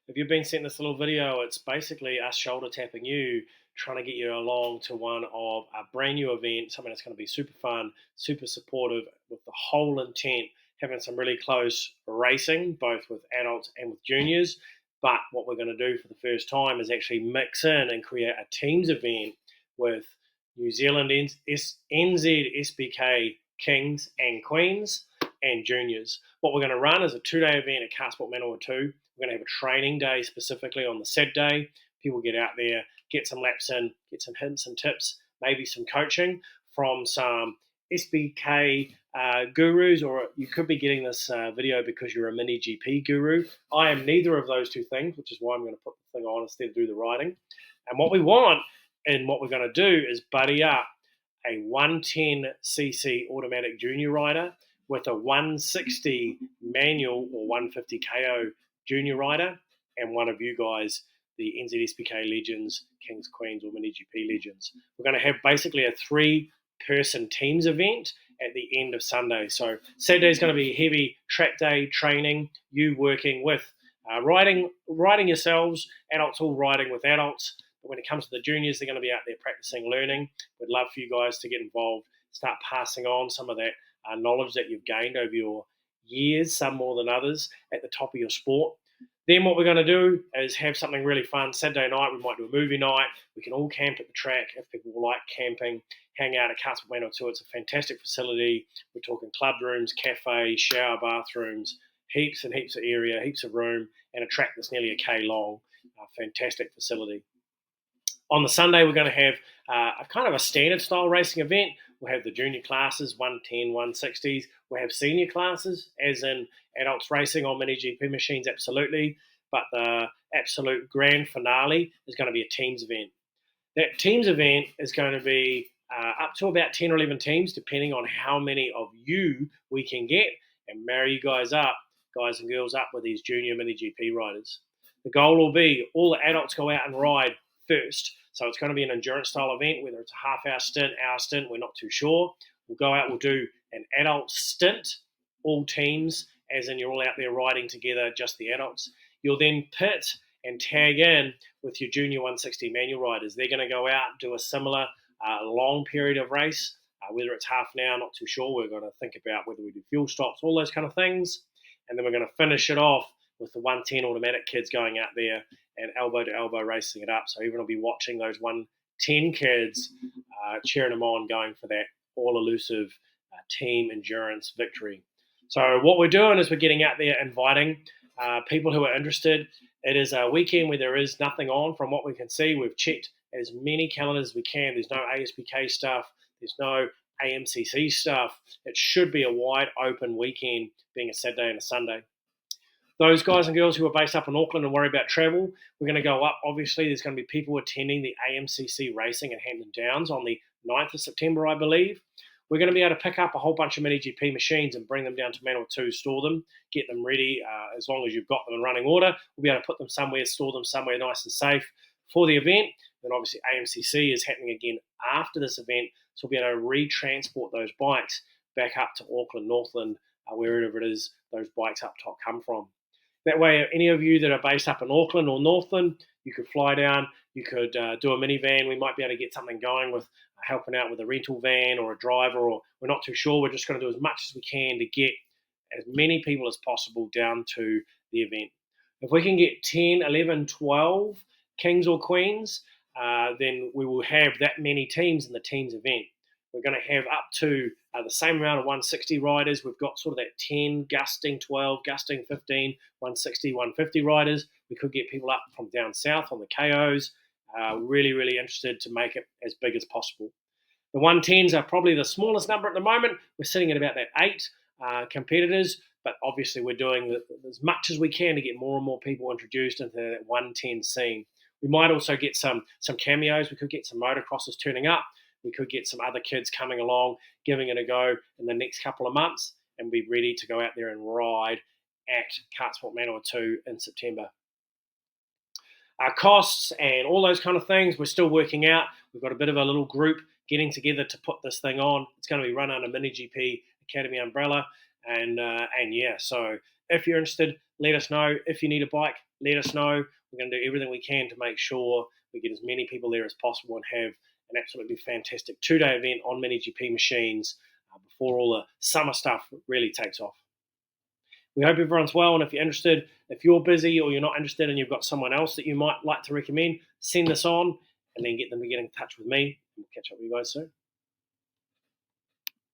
If you've been sent this little video, it's basically us shoulder tapping you, trying to get you along to one of a brand new event, something that's going to be super fun, super supportive, with the whole intent having some really close racing, both with adults and with juniors. But what we're going to do for the first time is actually mix in and create a teams event with New Zealand NZSBK Kings and Queens and juniors. What we're going to run is a 2-day event at Kartsport Manawatu. We're going to have a training day specifically on the Saturday. People get out there, get some laps in, get some hints and tips, maybe some coaching from some SBK gurus, or you could be getting this video because you're a MiniGP guru. I am neither of those two things, which is why I'm going to put the thing on instead of do the riding. And what we want and what we're going to do is buddy up a 110cc automatic junior rider with a 160 manual or 150 KO junior rider, and one of you guys, the NZSBK legends, Kings, Queens, or MiniGP legends. We're going to have basically a 3-person teams event at the end of Sunday. So Saturday is going to be heavy track day training, you working with riding yourselves, adults all riding with adults. But when it comes to the juniors, they're going to be out there practicing, learning. We'd love for you guys to get involved, start passing on some of that knowledge that you've gained over your years, some more than others, at the top of your sport. Then what we're going to do is have something really fun. Saturday night, we might do a movie night. We can all camp at the track if people like camping, hang out at Kartsport Manawatu. It's a fantastic facility. We're talking club rooms, cafe, shower, bathrooms, heaps and heaps of area, heaps of room, and a track that's nearly a K long. Fantastic facility. On the Sunday, we're going to have a kind of a standard style racing event. We'll have the junior classes, 110, 160s. We'll have senior classes, as in adults racing on MiniGP machines, absolutely. But the absolute grand finale is going to be a teams event. That teams event is going to be up to about 10 or 11 teams, depending on how many of you we can get, and marry you guys and girls up with these junior MiniGP riders. The goal will be all the adults go out and ride first. So it's going to be an endurance style event, whether it's a half-hour stint, hour stint, we're not too sure. We'll go out, we'll do an adult stint, all teams, as in you're all out there riding together, just the adults. You'll then pit and tag in with your junior 160 manual riders. They're going to go out and do a similar long period of race, whether it's half an hour, not too sure. We're going to think about whether we do fuel stops, all those kind of things. And then we're going to finish it off with the 110 automatic kids going out there and elbow to elbow racing it up. So everyone will be watching those 110 kids, cheering them on, going for that all-elusive team endurance victory. So what we're doing is we're getting out there, inviting people who are interested. It is a weekend where there is nothing on from what we can see. We've checked as many calendars as we can. There's no ASBK stuff. There's no AMCC stuff. It should be a wide open weekend, being a Saturday and a Sunday. Those guys and girls who are based up in Auckland and worry about travel, we're going to go up. Obviously, there's going to be people attending the AMCC racing at Hampton Downs on the 9th of September, I believe. We're going to be able to pick up a whole bunch of MiniGP machines and bring them down to Manawatu, store them, get them ready. As long as you've got them in running order, we'll be able to put them somewhere, store them somewhere nice and safe for the event. Then obviously AMCC is happening again after this event, so we'll be able to re-transport those bikes back up to Auckland, Northland, wherever it is those bikes up top come from. That way, any of you that are based up in Auckland or Northland, you could fly down, you could do a minivan. We might be able to get something going with helping out with a rental van or a driver, or we're not too sure. We're just going to do as much as we can to get as many people as possible down to the event. If we can get 10, 11, 12 kings or queens, then we will have that many teams in the teams event. We're going to have up to the same amount of 160 riders. We've got sort of that 10, gusting 12, gusting 15, 160, 150 riders. We could get people up from down south on the KOs. Really, really interested to make it as big as possible. The 110s are probably the smallest number at the moment. We're sitting at about that 8 competitors, but obviously we're doing as much as we can to get more and more people introduced into that 110 scene. We might also get some cameos. We could get some motocrossers turning up. We could get some other kids coming along, giving it a go in the next couple of months, and be ready to go out there and ride at Kartsport Manawatu in September. Our costs and all those kind of things, we're still working out. We've got a bit of a little group getting together to put this thing on. It's going to be run under MiniGP Academy umbrella, and yeah. So if you're interested, let us know. If you need a bike, let us know. We're going to do everything we can to make sure we get as many people there as possible and have an absolutely fantastic 2-day event on MiniGP Machines before all the summer stuff really takes off. We hope everyone's well, and if you're interested, if you're busy or you're not interested and you've got someone else that you might like to recommend, send this on and then get them to get in touch with me, and we'll catch up with you guys soon.